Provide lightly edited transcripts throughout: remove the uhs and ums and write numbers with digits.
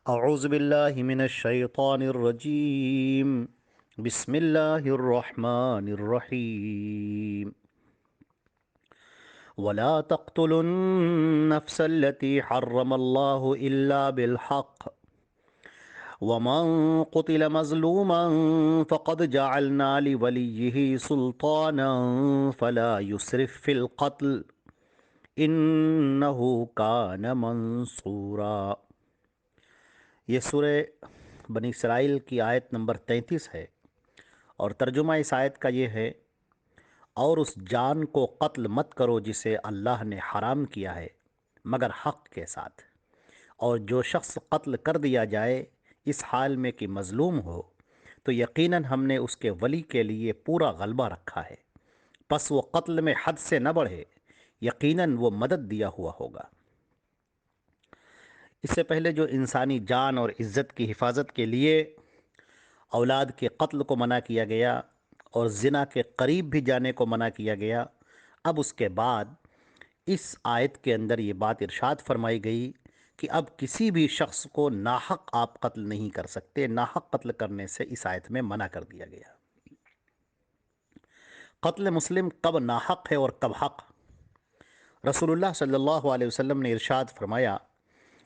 اعوذ باللہ من الشیطان الرجیم بسم اللہ الرحمن الرحیم ولا تقتلوا النفس التي حرم الله إلا بالحق ومن قتل مظلوما فقد جعلنا لوليه سلطانا فلا يسرف في القتل إنه كان منصورا۔ یہ سورہ بنی اسرائیل کی آیت نمبر 33 ہے، اور ترجمہ اس آیت کا یہ ہے: اور اس جان کو قتل مت کرو جسے اللہ نے حرام کیا ہے مگر حق کے ساتھ، اور جو شخص قتل کر دیا جائے اس حال میں کہ مظلوم ہو تو یقیناً ہم نے اس کے ولی کے لیے پورا غلبہ رکھا ہے، پس وہ قتل میں حد سے نہ بڑھے، یقیناً وہ مدد دیا ہوا ہوگا۔ اس سے پہلے جو انسانی جان اور عزت کی حفاظت کے لیے اولاد کے قتل کو منع کیا گیا اور زنا کے قریب بھی جانے کو منع کیا گیا، اب اس کے بعد اس آیت کے اندر یہ بات ارشاد فرمائی گئی کہ اب کسی بھی شخص کو ناحق آپ قتل نہیں کر سکتے۔ ناحق قتل کرنے سے اس آیت میں منع کر دیا گیا۔ قتل مسلم کب ناحق ہے اور کب حق؟ رسول اللہ صلی اللہ علیہ وسلم نے ارشاد فرمایا: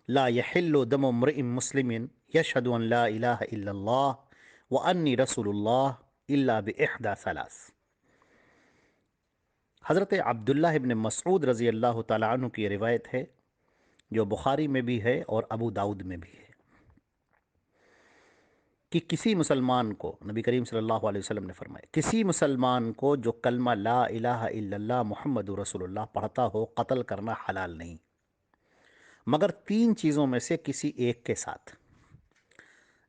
لا يحل دم امرئ مسلم يشهد ان لا الہ الا اللہ وانی رسول اللہ الا باحدى ثلاث۔ حضرت عبداللہ ابن مسعود رضی اللہ تعالیٰ عنہ کی یہ روایت ہے، جو بخاری میں بھی ہے اور ابو داؤد میں بھی ہے، کہ کسی مسلمان کو، نبی کریم صلی اللہ علیہ وسلم نے فرمایا، کسی مسلمان کو جو کلمہ لا الہ الا اللہ محمد رسول اللہ پڑھتا ہو قتل کرنا حلال نہیں، مگر تین چیزوں میں سے کسی ایک کے ساتھ: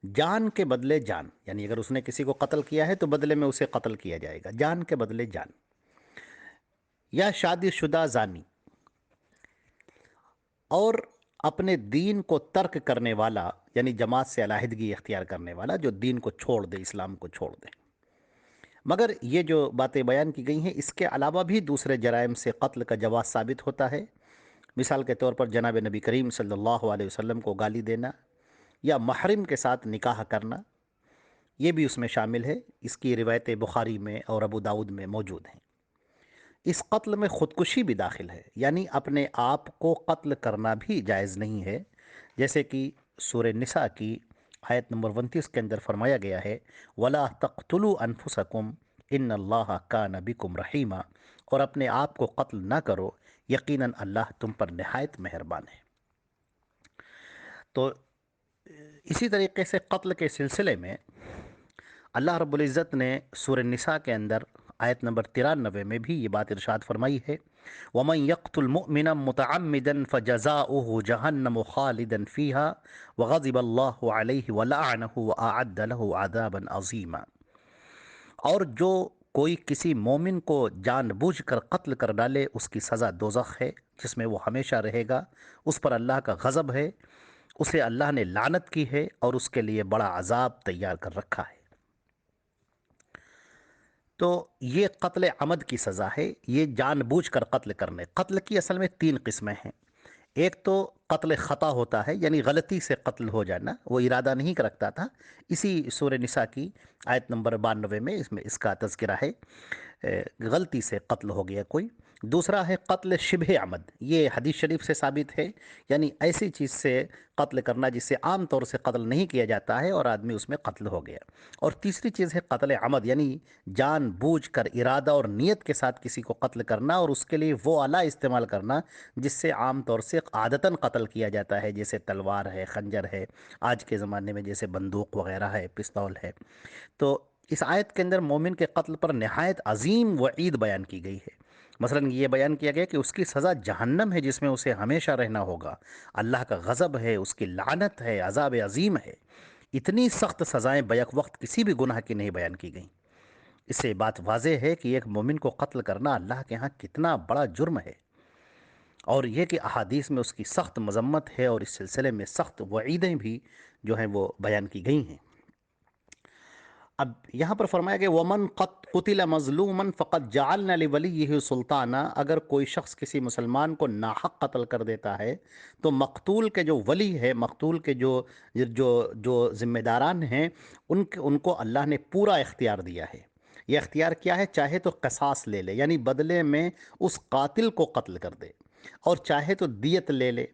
جان کے بدلے جان، یعنی اگر اس نے کسی کو قتل کیا ہے تو بدلے میں اسے قتل کیا جائے گا، جان کے بدلے جان، یا شادی شدہ زانی، اور اپنے دین کو ترک کرنے والا، یعنی جماعت سے علیحدگی اختیار کرنے والا، جو دین کو چھوڑ دے، اسلام کو چھوڑ دے۔ مگر یہ جو باتیں بیان کی گئی ہیں، اس کے علاوہ بھی دوسرے جرائم سے قتل کا جواز ثابت ہوتا ہے۔ مثال کے طور پر جناب نبی کریم صلی اللہ علیہ وسلم کو گالی دینا یا محرم کے ساتھ نکاح کرنا، یہ بھی اس میں شامل ہے۔ اس کی روایتیں بخاری میں اور ابو داؤد میں موجود ہیں۔ اس قتل میں خودکشی بھی داخل ہے، یعنی اپنے آپ کو قتل کرنا بھی جائز نہیں ہے، جیسے کہ سورہ نساء کی آیت نمبر 29 کے اندر فرمایا گیا ہے: وَلَا تَقْتُلُوا أَنفُسَكُمْ إِنَّ اللَّهَ كَانَ بِكُمْ رَحِيمًا، اور اپنے آپ کو قتل نہ کرو، یقیناً اللہ تم پر نہایت مہربان ہے۔ تو اسی طریقے سے قتل کے سلسلے میں اللہ رب العزت نے سورہ نساء کے اندر آیت نمبر 93 میں بھی یہ بات ارشاد فرمائی ہے: وَمَنْ يَقْتُلْ مُؤْمِنًا مُتَعَمِّدًا فَجَزَاؤُهُ جَهَنَّمُ خَالِدًا فِيهَا وَغَضِبَ اللَّهُ عَلَيْهِ وَلَعَنَهُ وَأَعَدَّ لَهُ عَذَابًا عَظِيمًا، اور جو کوئی کسی مومن کو جان بوجھ کر قتل کر ڈالے اس کی سزا دوزخ ہے، جس میں وہ ہمیشہ رہے گا، اس پر اللہ کا غضب ہے، اسے اللہ نے لعنت کی ہے اور اس کے لیے بڑا عذاب تیار کر رکھا ہے۔ تو یہ قتل عمد کی سزا ہے، یہ جان بوجھ کر قتل کرنے۔ قتل کی اصل میں تین قسمیں ہیں۔ ایک تو قتل خطا ہوتا ہے، یعنی غلطی سے قتل ہو جانا، وہ ارادہ نہیں رکھتا تھا، اسی سورہ نساء کی آیت نمبر 92 میں اس کا تذکرہ ہے، غلطی سے قتل ہو گیا کوئی۔ دوسرا ہے قتل شبہ عمد، یہ حدیث شریف سے ثابت ہے، یعنی ایسی چیز سے قتل کرنا جس سے عام طور سے قتل نہیں کیا جاتا ہے اور آدمی اس میں قتل ہو گیا۔ اور تیسری چیز ہے قتل عمد، یعنی جان بوجھ کر ارادہ اور نیت کے ساتھ کسی کو قتل کرنا اور اس کے لیے وہ آلہ استعمال کرنا جس سے عام طور سے عادتاً قتل کیا جاتا ہے، جیسے تلوار ہے، خنجر ہے، آج کے زمانے میں جیسے بندوق وغیرہ ہے، پستول ہے۔ تو اس آیت کے اندر مومن کے قتل پر نہایت عظیم وعید بیان کی گئی ہے۔ مثلا یہ بیان کیا گیا کہ اس کی سزا جہنم ہے، جس میں اسے ہمیشہ رہنا ہوگا، اللہ کا غضب ہے، اس کی لعنت ہے، عذاب عظیم ہے۔ اتنی سخت سزائیں بیک وقت کسی بھی گناہ کی نہیں بیان کی گئیں۔ اس سے بات واضح ہے کہ ایک مومن کو قتل کرنا اللہ کے ہاں کتنا بڑا جرم ہے، اور یہ کہ احادیث میں اس کی سخت مذمت ہے اور اس سلسلے میں سخت وعیدیں بھی جو ہیں وہ بیان کی گئی ہیں۔ اب یہاں پر فرمایا کہ ومن قتل مظلوما فقد جعلنا لولیہ سلطانا، اگر کوئی شخص کسی مسلمان کو ناحق قتل کر دیتا ہے تو مقتول کے جو ولی ہے، مقتول کے جو ذمہ داران ہیں، ان کو اللہ نے پورا اختیار دیا ہے۔ یہ اختیار کیا ہے؟ چاہے تو قصاص لے لے، یعنی بدلے میں اس قاتل کو قتل کر دے، اور چاہے تو دیت لے لے،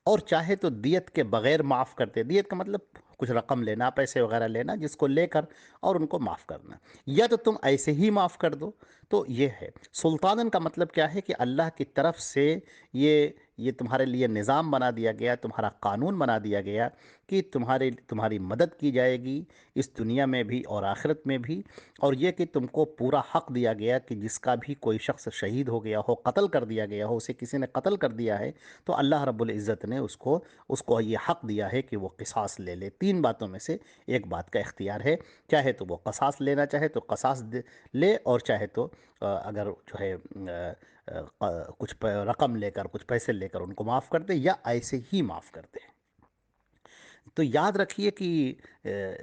اور چاہے تو دیت کے بغیر معاف کرتے۔ دیت کا مطلب کچھ رقم لینا، پیسے وغیرہ لینا، جس کو لے کر اور ان کو معاف کرنا، یا تو تم ایسے ہی معاف کر دو۔ تو یہ ہے سلطانن کا مطلب کیا ہے کہ اللہ کی طرف سے یہ تمہارے لیے نظام بنا دیا گیا، تمہارا قانون بنا دیا گیا کہ تمہاری مدد کی جائے گی اس دنیا میں بھی اور آخرت میں بھی، اور یہ کہ تم کو پورا حق دیا گیا کہ جس کا بھی کوئی شخص شہید ہو گیا ہو، قتل کر دیا گیا ہو، اسے کسی نے قتل کر دیا ہے، تو اللہ رب العزت نے اس کو یہ حق دیا ہے کہ وہ قصاص لے لے۔ تین باتوں میں سے ایک بات کا اختیار ہے، چاہے تو وہ قصاص لینا چاہے تو قصاص لے، اور چاہے تو اگر جو ہے کچھ رقم لے کر، کچھ پیسے لے کر ان کو معاف کر دے، یا ایسے ہی معاف کر دے۔ تو یاد رکھیے کہ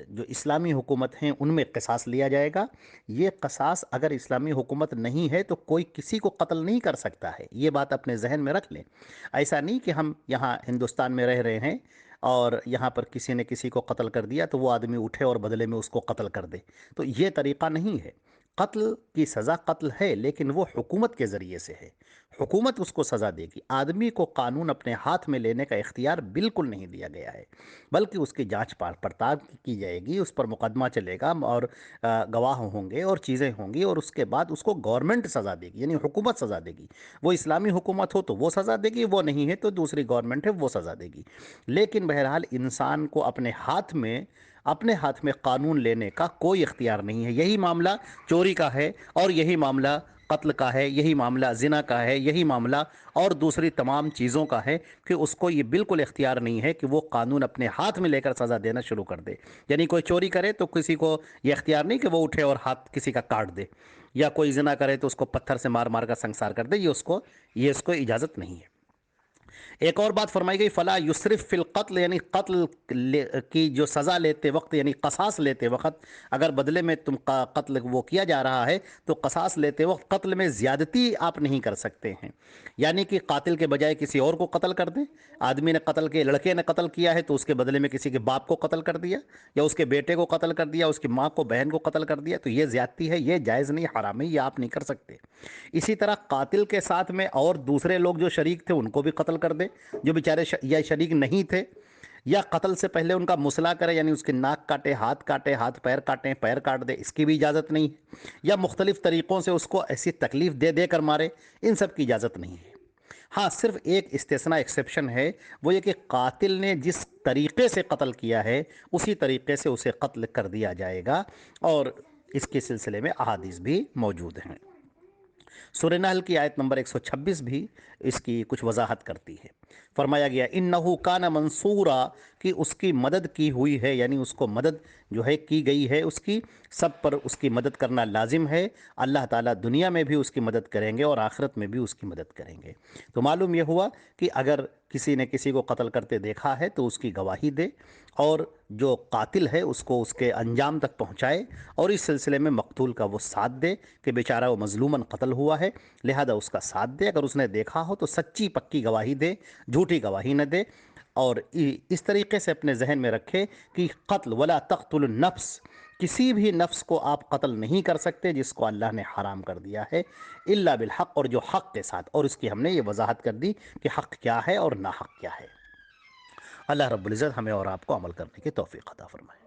جو اسلامی حکومت ہیں ان میں قصاص لیا جائے گا۔ یہ قصاص اگر اسلامی حکومت نہیں ہے تو کوئی کسی کو قتل نہیں کر سکتا ہے، یہ بات اپنے ذہن میں رکھ لیں۔ ایسا نہیں کہ ہم یہاں ہندوستان میں رہ رہے ہیں اور یہاں پر کسی نے کسی کو قتل کر دیا تو وہ آدمی اٹھے اور بدلے میں اس کو قتل کر دے، تو یہ طریقہ نہیں ہے۔ قتل کی سزا قتل ہے، لیکن وہ حکومت کے ذریعے سے ہے، حکومت اس کو سزا دے گی۔ آدمی کو قانون اپنے ہاتھ میں لینے کا اختیار بالکل نہیں دیا گیا ہے، بلکہ اس کی جانچ پڑتال کی جائے گی، اس پر مقدمہ چلے گا، اور گواہ ہوں گے اور چیزیں ہوں گی، اور اس کے بعد اس کو گورنمنٹ سزا دے گی، یعنی حکومت سزا دے گی۔ وہ اسلامی حکومت ہو تو وہ سزا دے گی، وہ نہیں ہے تو دوسری گورنمنٹ ہے وہ سزا دے گی۔ لیکن بہرحال انسان کو اپنے ہاتھ میں قانون لینے کا کوئی اختیار نہیں ہے۔ یہی معاملہ چوری کا ہے، اور یہی معاملہ قتل کا ہے، یہی معاملہ زنا کا ہے، یہی معاملہ اور دوسری تمام چیزوں کا ہے کہ اس کو یہ بالکل اختیار نہیں ہے کہ وہ قانون اپنے ہاتھ میں لے کر سزا دینا شروع کر دے۔ یعنی کوئی چوری کرے تو کسی کو یہ اختیار نہیں کہ وہ اٹھے اور ہاتھ کسی کا کاٹ دے، یا کوئی زنا کرے تو اس کو پتھر سے مار مار کر سنسار کر دے، یہ اس کو اجازت نہیں ہے۔ ایک اور بات فرمائی گئی، فلا یسرف فی القتل، یعنی قتل کی جو سزا لیتے وقت، یعنی قصاص لیتے وقت، اگر بدلے میں تم قتل وہ کیا جا رہا ہے تو قصاص لیتے وقت قتل میں زیادتی آپ نہیں کر سکتے ہیں، یعنی کہ قاتل کے بجائے کسی اور کو قتل کر دیں۔ آدمی نے لڑکے نے قتل کیا ہے تو اس کے بدلے میں کسی کے باپ کو قتل کر دیا، یا اس کے بیٹے کو قتل کر دیا، اس کی ماں کو، بہن کو قتل کر دیا، تو یہ زیادتی ہے، یہ جائز نہیں، حرام ہے، یہ آپ نہیں کر سکتے۔ اسی طرح قاتل کے ساتھ میں اور دوسرے لوگ جو شریک تھے ان کو بھی قتل کر دے، جو بیچارے یا شریک نہیں تھے، یا قتل سے پہلے ان کا مصلح کرے، یعنی اس کے ناک کاٹے، ہاتھ پیر کاٹیں، پیر کاٹ دے، اس کی بھی اجازت نہیں ہے، یا مختلف طریقوں سے اس کو ایسی تکلیف دے دے کر مارے، ان سب کی اجازت نہیں ہے۔ ہاں، صرف ایک استثناء ایکسیپشن ہے، وہ یہ کہ قاتل نے جس طریقے سے قتل کیا ہے اسی طریقے سے اسے قتل کر دیا جائے گا، اور اس کے سلسلے میں احادیث بھی موجود ہیں۔ سورہ نحل کی آیت نمبر 126 بھی اس کی کچھ وضاحت کرتی ہے۔ فرمایا گیا انہو کان منصورا، کہ اس کی مدد کی ہوئی ہے، یعنی اس کو مدد جو ہے کی گئی ہے، اس کی سب پر اس کی مدد کرنا لازم ہے۔ اللہ تعالیٰ دنیا میں بھی اس کی مدد کریں گے اور آخرت میں بھی اس کی مدد کریں گے۔ تو معلوم یہ ہوا کہ اگر کسی نے کسی کو قتل کرتے دیکھا ہے تو اس کی گواہی دے، اور جو قاتل ہے اس کو اس کے انجام تک پہنچائے، اور اس سلسلے میں مقتول کا وہ ساتھ دے کہ بیچارہ وہ مظلوماً قتل ہوا ہے، لہذا اس کا ساتھ دے۔ اگر اس نے دیکھا ہو تو سچی پکی گواہی دے، جھوٹی گواہی نہ دے، اور اس طریقے سے اپنے ذہن میں رکھے کہ قتل ولا تقتل النفس، کسی بھی نفس کو آپ قتل نہیں کر سکتے جس کو اللہ نے حرام کر دیا ہے، الا بالحق، اور جو حق کے ساتھ، اور اس کی ہم نے یہ وضاحت کر دی کہ حق کیا ہے اور ناحق کیا ہے۔ اللہ رب العزت ہمیں اور آپ کو عمل کرنے کی توفیق عطا فرمائے۔